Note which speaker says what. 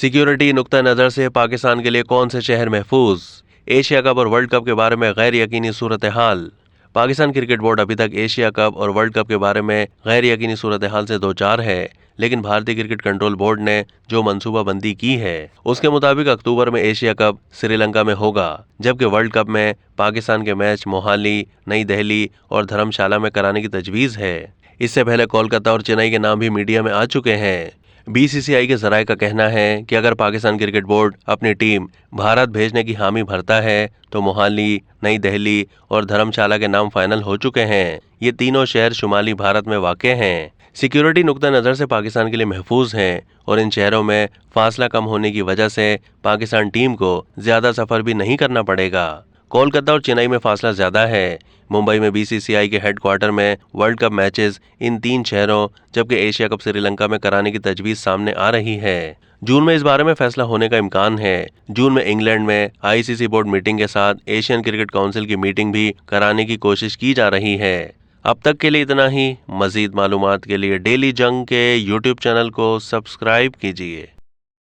Speaker 1: Security नुक्ता नज़र से पाकिस्तान के लिए कौन से शहर महफूज? एशिया कप और वर्ल्ड कप के बारे में गैर यकीनी सूरत हाल। पाकिस्तान क्रिकेट बोर्ड अभी तक एशिया कप और वर्ल्ड कप के बारे में गैर यकीनी सूरत हाल से दो चार है, लेकिन भारतीय क्रिकेट कंट्रोल बोर्ड ने जो मंसूबाबंदी की है उसके मुताबिक अक्टूबर में एशिया कप श्रीलंका में होगा, जबकि वर्ल्ड कप में पाकिस्तान के मैच मोहाली, नई दिल्ली और धर्मशाला में कराने की तजवीज़ है। इससे पहले कोलकाता और चेन्नई के नाम भी मीडिया में आ चुके हैं। बीसीसीआई के जराये का कहना है कि अगर पाकिस्तान क्रिकेट बोर्ड अपनी टीम भारत भेजने की हामी भरता है तो मोहाली, नई दिल्ली और धर्मशाला के नाम फाइनल हो चुके हैं। ये तीनों शहर शुमाली भारत में वाक़ हैं। सिक्योरिटी नुक्ता नज़र से पाकिस्तान के लिए महफूज हैं और इन शहरों में फासला कम होने की वजह से पाकिस्तान टीम को ज्यादा सफर भी नहीं करना पड़ेगा। कोलकाता और चेन्नई में फासला ज्यादा है। मुंबई में बीसीसीआई के हेडक्वार्टर में वर्ल्ड कप मैचेस इन तीन शहरों, जबकि एशिया कप श्रीलंका में कराने की तजवीज सामने आ रही है। जून में इस बारे में फैसला होने का इम्कान है। जून में इंग्लैंड में आईसीसी बोर्ड मीटिंग के साथ एशियन क्रिकेट काउंसिल की मीटिंग भी कराने की कोशिश की जा रही है। अब तक के लिए इतना ही। मजीद मालूमात के लिए डेली जंग के यूट्यूब चैनल को सब्सक्राइब कीजिए।